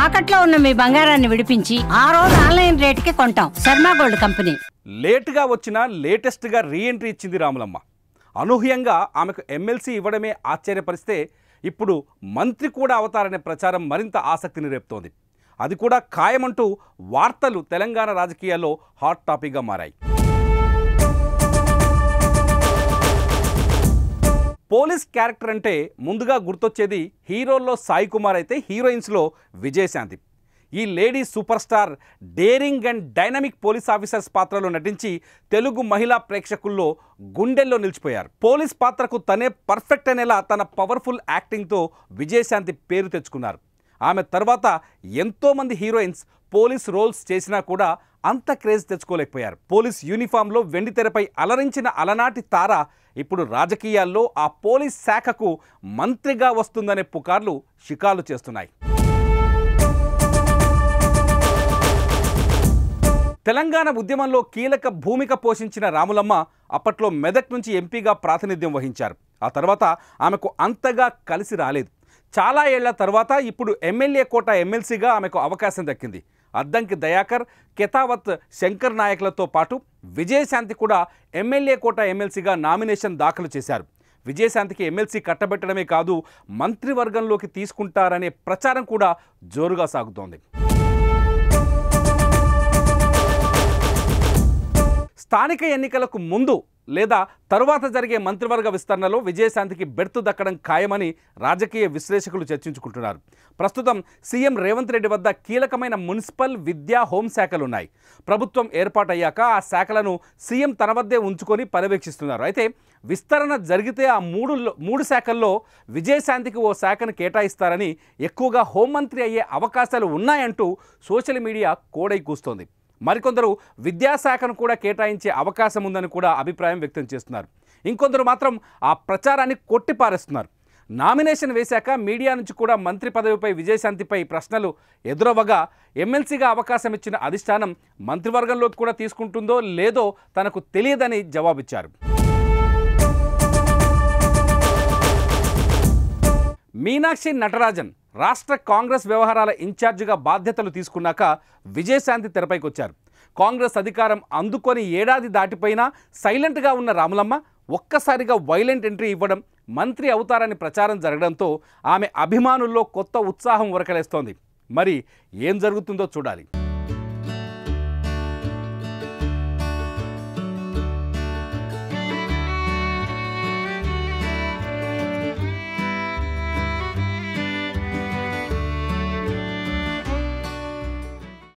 తాకట్లో ఉన్న మీ బంగారాన్ని విడిపించి ఆ రోజు ఆన్లైన్ రేటుకి కొంటాం. Sharma gold company. లేటుగా వచ్చిన లేటెస్ట్గా రీఎంట్రీ ఇచ్చింది రాములమ్మ. అనూహ్యంగా ఆమెకు ఎమ్మెల్సీ ఇవ్వడమే ఆశ్చర్యపరిస్తే ఇప్పుడు మంత్రి కూడా అవతారనే ప్రచారం మరింత ఆసక్తిని రేపుతోంది. అది కూడా ఖాయమంటూ వార్తలు తెలంగాణ రాజకీయాల్లో హాట్ టాపిక్గా మారాయి. పోలీస్ క్యారెక్టర్ అంటే ముందుగా గుర్తొచ్చేది హీరోల్లో సాయి కుమార్ అయితే హీరోయిన్స్లో విజయశాంతి. ఈ lady super star daring and dynamic police officers పాత్రలో నటించి తెలుగు మహిళా ప్రేక్షకుల్లో గుండెల్లో నిలిచిపోయారు. పోలీస్ పాత్రకు తనే పర్ఫెక్ట్ అనేలా తన పవర్ఫుల్ యాక్టింగ్తో విజయశాంతి పేరు తెచ్చుకున్నారు. ఆమె తర్వాత ఎంతోమంది హీరోయిన్స్ పోలీస్ రోల్స్ చేసినా కూడా అంత క్రేజ్ తెచ్చుకోలేకపోయారు. పోలీస్ యూనిఫామ్లో వెండితెరపై అలరించిన అలనాటి తార ఇప్పుడు రాజకీయాల్లో ఆ పోలీస్ శాఖకు మంత్రిగా వస్తుందనే పుకార్లు షికార్లు చేస్తున్నాయి. తెలంగాణ ఉద్యమంలో కీలక భూమిక పోషించిన రాములమ్మ అప్పట్లో మెదక్ నుంచి ఎంపీగా ప్రాతినిధ్యం వహించారు. ఆ తర్వాత ఆమెకు అంతగా కలిసి రాలేదు. చాలా ఏళ్ల తర్వాత ఇప్పుడు ఎమ్మెల్యే కోట ఎమ్మెల్సీగా ఆమెకు అవకాశం దక్కింది. అద్దంకి దయాకర్, కెతావత్ శంకర్ నాయకులతో పాటు విజయశాంతి కూడా ఎమ్మెల్యే కోట ఎమ్మెల్సీగా నామినేషన్ దాఖలు చేశారు. విజయశాంతికి ఎమ్మెల్సీ కట్టబెట్టడమే కాదు, మంత్రివర్గంలోకి తీసుకుంటారనే ప్రచారం కూడా జోరుగా సాగుతోంది. స్థానిక ఎన్నికలకు ముందు లేదా తరువాత జరిగే మంత్రివర్గ విస్తరణలో విజయశాంతికి బెర్తు దక్కడం ఖాయమని రాజకీయ విశ్లేషకులు చర్చించుకుంటున్నారు. ప్రస్తుతం సీఎం రేవంత్ రెడ్డి వద్ద కీలకమైన మున్సిపల్, విద్యా, హోంశాఖలున్నాయి. ప్రభుత్వం ఏర్పాటయ్యాక ఆ శాఖలను సీఎం తన వద్దే ఉంచుకొని పర్యవేక్షిస్తున్నారు. అయితే విస్తరణ జరిగితే ఆ మూడు శాఖల్లో విజయశాంతికి ఓ శాఖను కేటాయిస్తారని, ఎక్కువగా హోంమంత్రి అయ్యే అవకాశాలు ఉన్నాయంటూ సోషల్ మీడియా కోడై కూస్తోంది. మరికొందరు విద్యాశాఖను కూడా కేటాయించే అవకాశం ఉందని కూడా అభిప్రాయం వ్యక్తం చేస్తున్నారు. ఇంకొందరు మాత్రం ఆ ప్రచారాన్ని కొట్టిపారేస్తున్నారు. నామినేషన్ వేశాక మీడియా నుంచి కూడా మంత్రి పదవిపై విజయశాంతిపై ప్రశ్నలు ఎదురవ్వగా ఎమ్మెల్సీగా అవకాశం ఇచ్చిన అధిష్టానం మంత్రివర్గంలోకి కూడా తీసుకుంటుందో లేదో తనకు తెలియదని జవాబిచ్చారు. మీనాక్షి నటరాజన్ రాష్ట్ర కాంగ్రెస్ వ్యవహారాల ఇన్ఛార్జిగా బాధ్యతలు తీసుకున్నాక విజయశాంతి తెరపైకి వచ్చారు. కాంగ్రెస్ అధికారం అందుకొని ఏడాది దాటిపోయినా సైలెంట్గా ఉన్న రాములమ్మ ఒక్కసారిగా వైలెంట్ ఎంట్రీ ఇవ్వడం, మంత్రి అవుతారని ప్రచారం జరగడంతో ఆమె అభిమానుల్లో కొత్త ఉత్సాహం ఉరకలేస్తోంది. మరి ఏం జరుగుతుందో చూడాలి.